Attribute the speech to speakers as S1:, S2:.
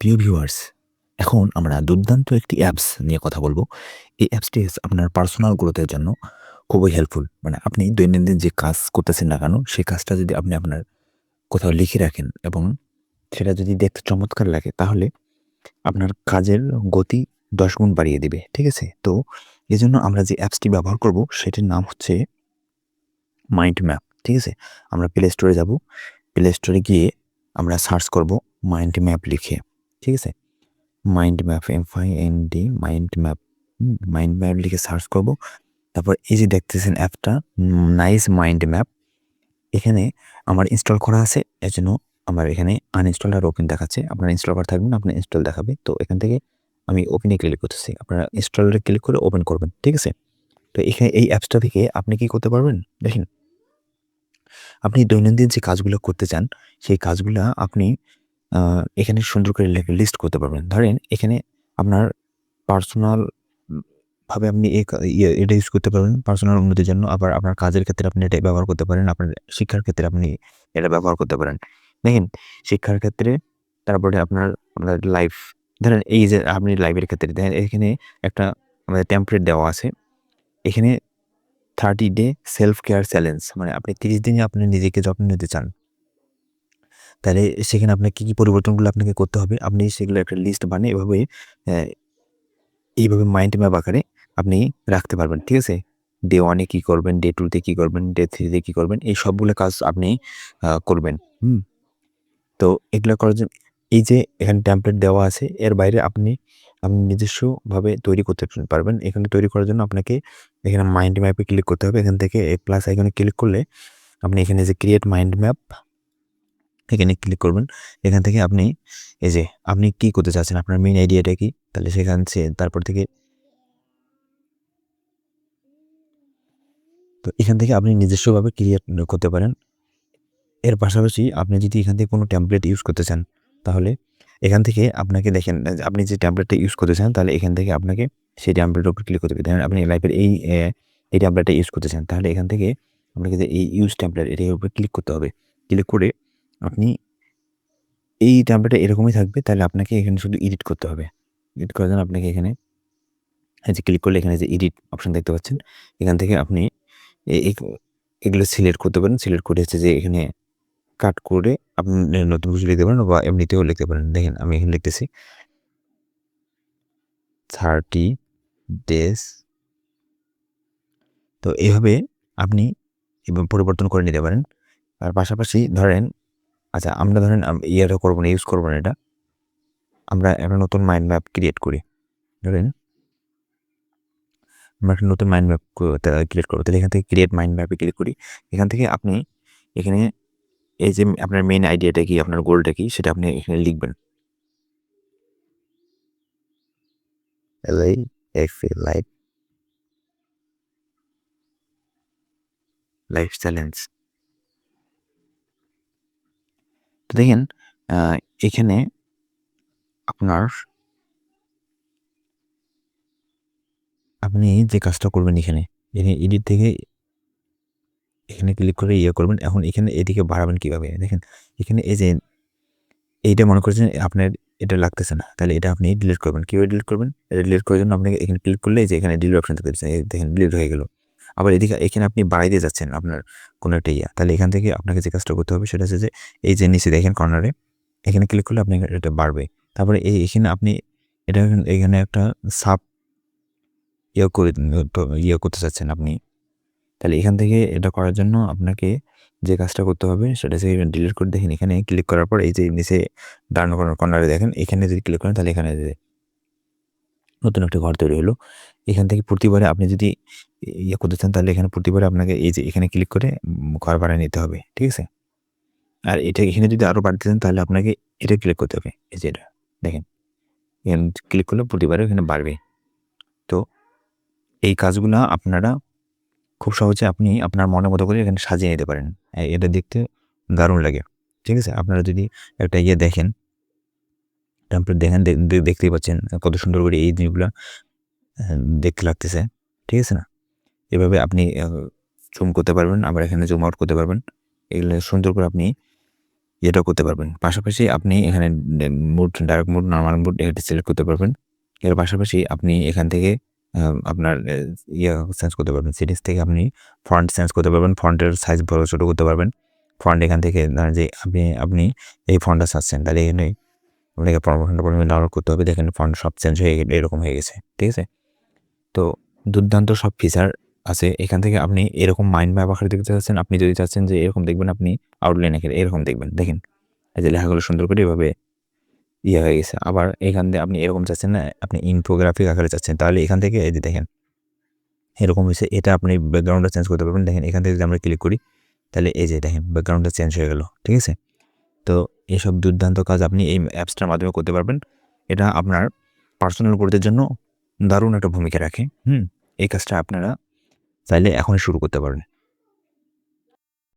S1: প্রিয় ভিউয়ার্স, এখন আমরা দুর্দান্ত একটি অ্যাপস নিয়ে কথা বলবো। এই অ্যাপসটি আপনার পার্সোনাল গ্রোথের জন্য খুবই হেল্পফুল। মানে আপনি দৈনন্দিন যে কাজ করতেছেন না কেন, সেই কাজটা যদি আপনি আপনার কোথাও লিখে রাখেন এবং সেটা যদি দেখতে চমৎকার লাগে, তাহলে আপনার কাজের গতি ১০ গুণ বাড়িয়ে দিবে। ঠিক আছে? তো এজন্য আমরা যে অ্যাপসটি ব্যবহার করব, সেটির নাম হচ্ছে মাইন্ড ম্যাপ। ঠিক আছে? আমরা প্লে স্টোরে যাব। প্লে স্টোরে গিয়ে আমরা সার্চ করব মাইন্ড ম্যাপ লিখে। ঠিক আছে? Mind map, MIND mind map. Mind map লিখে সার্চ করব। তারপর এই যে দেখতেছেন অ্যাপটা নাইস মাইন্ড ম্যাপ। এখানে আমার ইনস্টল করা আছে। এজন্য আমার এখানে আনইনস্টল আর ওপেন দেখাচ্ছে। আপনার ইনস্টল করা থাকবে না, আপনার ইনস্টল দেখাবে। তো এখান থেকে আমি ওপেনে ক্লিক করতেছি। আপনারা ইনস্টলে ক্লিক করে ওপেন করবেন। ঠিক আছে? তো এখানে এই অ্যাপসটা থেকে আপনি কি করতে পারবেন? দেখেন, আপনি দৈনন্দিন যে কাজগুলো করতে চান, সেই কাজগুলা আপনি এখানে সুন্দর করে লিস্ট করতে পারবেন। ধরেন এখানে আপনার পার্সোনাল ভাবে আপনি এটা ইউজ করতে পারবেন পার্সোনাল উন্নতির জন্য। আবার আপনার কাজের ক্ষেত্রে আপনি এটা ব্যবহার করতে পারেন। আপনার শিক্ষার ক্ষেত্রে আপনি এটা ব্যবহার করতে পারেন। দেখেন, শিক্ষার ক্ষেত্রে, তারপরে আপনার লাইফ, ধরেন এই যে আপনি লাইফের ক্ষেত্রে দেখেন এখানে একটা আমাদের টেমপ্লেট দেওয়া আছে। এখানে 30 ডে সেলফ কেয়ার চ্যালেঞ্জ, মানে আপনি 30 দিনে আপনি নিজেকে যত্ন নিতে চান। তাহলে সেখানে আপনার কি পরিবর্তনগুলো আপনাকে করতে হবে, আপনি সেগুলো একটা লিস্ট বানিয়ে অ্যা এইভাবে মাইন্ড ম্যাপ আকারে আপনি রাখতে পারবেন। ঠিক আছে? ডে 1 এ কি করবেন, ডে 2 তে কি করবেন, ডে 3 তে কি করবেন, এই সবগুলো কাজ আপনি করবেন। হুম? তো এগুলা করার জন্য এই যে এখানে টেমপ্লেট দেওয়া আছে, এর বাইরে আপনি নিজস্বভাবে তৈরি করতে পারবেন। এখানে তৈরি করার জন্য আপনাকে এখানে মাইন্ড ম্যাপে ক্লিক করতে হবে। এখান থেকে এই প্লাস আইকনে ক্লিক করলে আপনি এখানে যে ক্রিয়েট মাইন্ড ম্যাপ, এখানে ক্লিক করবেন। এখান থেকে আপনি এই যে আপনি কি করতে চাচ্ছেন, আপনার মেইন আইডিয়াটা কি? তাহলে তারপর থেকে তো এখান থেকে আপনি নিজস্বভাবে ক্রিয়েট করতে পারেন। এর পাশাপাশি আপনি যদি এখান থেকে কোনো টেমপ্লেট ইউজ করতে চান, তাহলে এখান থেকে আপনাকে দেখেন আপনি যে টেমপ্লেটটা ইউজ করতে চান, তাহলে এখান থেকে আপনাকে সেই টেমপ্লেটের উপর ক্লিক করতে হবে। ধরেন আপনি লাইফের এই টেমপ্লেটটা ইউজ করতে চান, তাহলে এখান থেকে আপনাকে যে এই ইউজ টেমপ্লেট এটার উপর ক্লিক করতে হবে। ক্লিক করে আপনি এই টেমপ্লেটটা এরকমই থাকবে, তাহলে আপনাকে এখানে শুধু এডিট করতে হবে। এডিট করার জন্য আপনাকে এখানে এই যে ক্লিক করলে এখানে যে এডিট অপশন দেখতে পাচ্ছেন, এখান থেকে আপনি এ এগ এগুলো সিলেক্ট করতে পারেন। সিলেক্ট করে হচ্ছে যে এখানে কাট করে আপনি নতুন কিছু লিখতে পারেন বা এমনিতেও লিখতে পারেন। দেখেন আমি এখানে লিখতেছি 30 ডেজ। তো এভাবে আপনি পরিবর্তন করে নিতে পারেন। আর পাশাপাশি ধরেন, আচ্ছা আমরা ধরেন ইয়েটা করব না, ইউজ করব না এটা। আমরা একটা নতুন মাইন্ড ম্যাপ ক্রিয়েট করি। ধরেন আমরা একটা নতুন মাইন্ড ম্যাপ ক্রিয়েট করব। তাহলে এখান থেকে ক্রিয়েট মাইন্ড ম্যাপে ক্লিক করি। এখান থেকে আপনি এখানে এই যে আপনার মেইন আইডিয়াটা কি, আপনার গোলটা কি, সেটা আপনি এখানে লিখবেন। Life life challenge. তো দেখেন আ এখানে আপনার আপনি যে কাজটা করবেন এখানে এডিট থেকে এখানে ক্লিক করে ইয়ে করবেন। এখন এখানে এদিকে বাড়াবেন কিভাবে? দেখেন এখানে এই যে এইটা মনে করছেন আপনার এটা লাগতেছে না। তাহলে এটা আপনি ডিলিট করবেন। কিভাবে ডিলিট করবেন? এটা ডিলিট করার জন্য আপনাকে এখানে ক্লিক করলে এই যে এখানে ডিলিট অপশন দেখতেছেন। এই দেখেন ডিলিট হয়ে গেল। আবার এখানে আপনি বাড়াইতে যাচ্ছেন আপনার কোনো একটা ইয়া। তাহলে এখান থেকে আপনাকে যে কাজটা করতে হবে সেটা হচ্ছে যে এই যে নিচে দেখেন কর্নারে এখানে ক্লিক করলে আপনার এটা বাড়বে। তারপরে এখানে আপনি এটা এখানে একটা সাব ইয়ে করে ইয়ে করতে চাচ্ছেন আপনি। তাহলে এখান থেকে এটা করার জন্য আপনাকে যে কাজটা করতে হবে সেটা হচ্ছে ডিলিট করে দেখেন এখানে ক্লিক করার পর এই যে নিচে ডান কর্নারে দেখেন এখানে যদি ক্লিক করেন, তাহলে এখানে যে নতুন একটা ঘর তৈরি হলো। এখান থেকে প্রতিবারে আপনি যদি ইয়ে করতে চান, তাহলে এখানে প্রতিবারে আপনাকে এই যে এখানে ক্লিক করে ঘর ভাড়া নিতে হবে। ঠিক আছে? আর এটা এখানে যদি আরো বাড়তে চান, তাহলে আপনাকে এটা ক্লিক করতে হবে। এই যে এটা দেখেন, এখানে ক্লিক করলে প্রতিবারে এখানে বাড়বে। তো এই কাজগুলা আপনারা খুব সহজে আপনি আপনার মনের মতো করে এখানে সাজিয়ে নিতে পারেন। এটা দেখতে দারুণ লাগে। ঠিক আছে? আপনারা যদি একটা ইয়ে দেখেন, টেমপ্লেট দেখেন, দেখতেই পাচ্ছেন কত সুন্দর করে এই জিনিসগুলা আ দেখতে লাগতেছে। ঠিক আছে না? এভাবে আপনি জুম করতে পারবেন, আবার এখানে জুম আউট করতে পারবেন। এগুলো সুন্দর করে আপনি এটাও করতে পারবেন। পাশাপাশি আপনি এখানে mode, dark mode, normal mode এটা সিলেক্ট করতে পারবেন। এর পাশাপাশি আপনি এখান থেকে আপনার চেঞ্জ করতে পারবেন। সেটিংস থেকে আপনি ফন্ট চেঞ্জ করতে পারবেন। ফন্টের সাইজ বড় ছোট করতে পারবেন। ফন্ট এখান থেকে ধরেন যে আপনি এই ফন্টটা চাচ্ছেন, তাহলে এখানে আপনাকে ফন্টটা প্রথমে ডাউনলোড করতে হবে। দেখেন ফন্ট সব চেঞ্জ হয়ে এরকম হয়ে গেছে। ঠিক আছে? তো দুর্দান্ত সব ফিচার আছে। এখান থেকে আপনি এরকম মাইন্ড ম্যাপ আকারে দেখতে চাচ্ছেন। আপনি যদি চাচ্ছেন যে এরকম দেখবেন, আপনি আউটলাইন আকারে এরকম দেখবেন। দেখেন এই যে লেখাগুলো সুন্দর করে এভাবে হয়ে গেছে। আবার এখান থেকে আপনি এরকম চাচ্ছেন না, আপনি ইনফোগ্রাফিক আকারে চাচ্ছেন, তাহলে এখান থেকে এই যে দেখেন এরকম হয়েছে। এটা আপনি ব্যাকগ্রাউন্ডটা চেঞ্জ করতে পারবেন। দেখেন এখান থেকে যদি আমরা ক্লিক করি, তাহলে এই যে দেখেন ব্যাকগ্রাউন্ডটা চেঞ্জ হয়ে গেল। ঠিক আছে? তো এসব দুর্দান্ত কাজ আপনি এই অ্যাপসটার মাধ্যমে করতে পারবেন। এটা আপনার পার্সোনাল গ্রোথের জন্য দারুণ একটা ভূমিকা রাখে। এই কাজটা আপনারা চাইলে এখনই শুরু করতে পারেন।